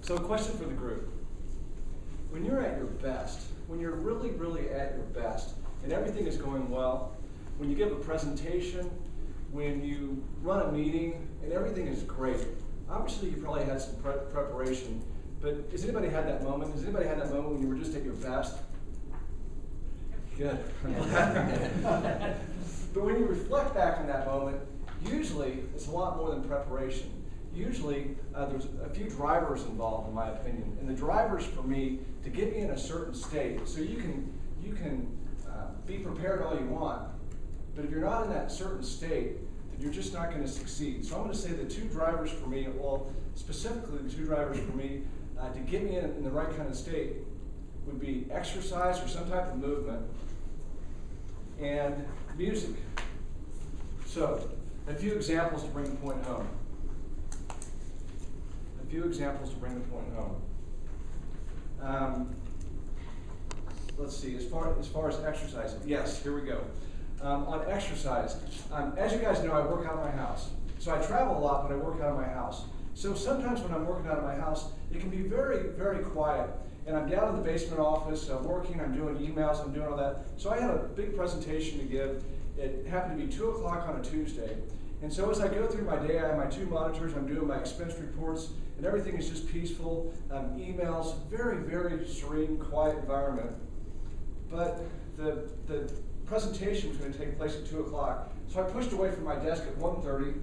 So a question for the group. When you're at your best, when you're really, really at your best, and everything is going well, when you give a presentation, when you run a meeting, and everything is great, obviously you probably had some preparation, but has anybody had that moment? Has anybody had that moment when you were just at your best? Good. But when you reflect back on that moment, usually it's a lot more than preparation. Usually there's a few drivers involved, in my opinion, and the drivers for me to get me in a certain state. So you can be prepared all you want, but if you're not in that certain state, then you're just not going to succeed. So I'm going to say the two drivers for me, well, specifically the two drivers for me to get me in the right kind of state would be exercise or some type of movement and music. So a few examples to bring the point home. A few examples to bring the point home. Let's see, as far as exercise, yes, here we go. On exercise, as you guys know, I work out of my house. So I travel a lot, but I work out of my house. So sometimes when I'm working out of my house, it can be very, very quiet. And I'm down in the basement office, working, I'm doing emails, I'm doing all that. So I had a big presentation to give. It happened to be 2 o'clock on a Tuesday. And so as I go through my day, I have my two monitors, I'm doing my expense reports, and everything is just peaceful. Emails, very, very serene, quiet environment. But the presentation was going to take place at 2 o'clock. So I pushed away from my desk at 1:30,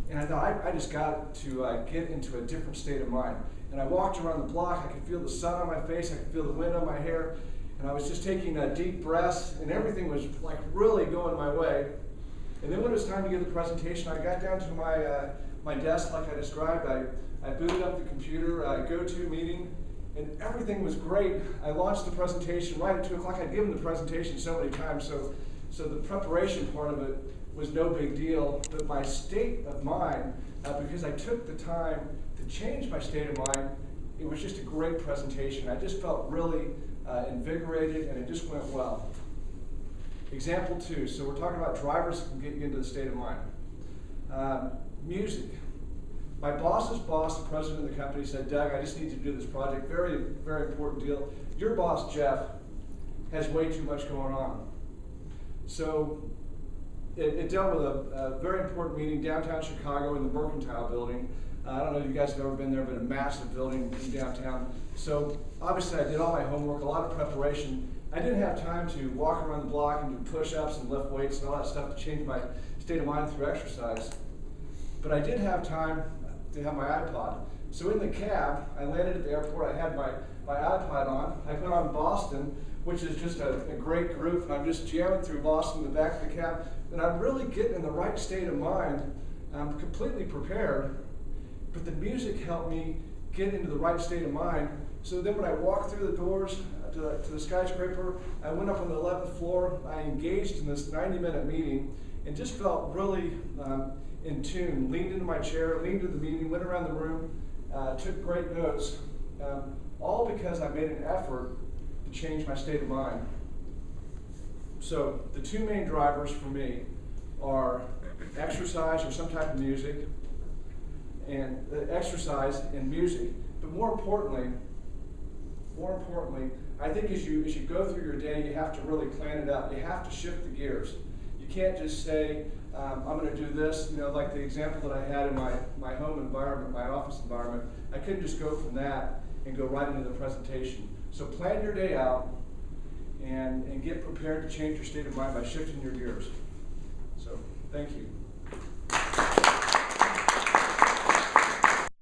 and I thought I just got to get into a different state of mind. And I walked around the block, I could feel the sun on my face, I could feel the wind on my hair, and I was just taking deep breaths, and everything was like really going my way. And then when it was time to give the presentation, I got down to my desk like I described. I booted up the computer, GoToMeeting, and everything was great. I launched the presentation right at 2 o'clock. I'd given the presentation so many times, so the preparation part of it was no big deal. But my state of mind, because I took the time to change my state of mind, it was just a great presentation. I just felt really invigorated, and it just went well. Example 2, so we're talking about drivers that can get you into the state of mind. Music. My boss's boss, the president of the company, said, Doug, I just need you to do this project. Very, very important deal. Your boss, Jeff, has way too much going on. So it dealt with a very important meeting downtown Chicago in the Mercantile Building. I don't know if you guys have ever been there, but a massive building in downtown. So obviously I did all my homework, a lot of preparation. I didn't have time to walk around the block and do push-ups and lift weights and all that stuff to change my state of mind through exercise. But I did have time to have my iPod. So in the cab, I landed at the airport, I had my iPod on. I put on Boston, which is just a great group, and I'm just jamming through Boston in the back of the cab, and I'm really getting in the right state of mind. I'm completely prepared, but the music helped me get into the right state of mind. So then when I walked through the doors to the skyscraper, I went up on the 11th floor, I engaged in this 90-minute meeting, and just felt really in tune, leaned into my chair, leaned into the meeting, went around the room, took great notes, all because I made an effort to change my state of mind. So the two main drivers for me are exercise or some type of music, and exercise and music. But more importantly, I think as you go through your day, you have to really plan it out. You have to shift the gears. You can't just say, I'm going to do this, like the example that I had in my home environment, my office environment. I couldn't just go from that and go right into the presentation. So plan your day out and get prepared to change your state of mind by shifting your gears. So thank you.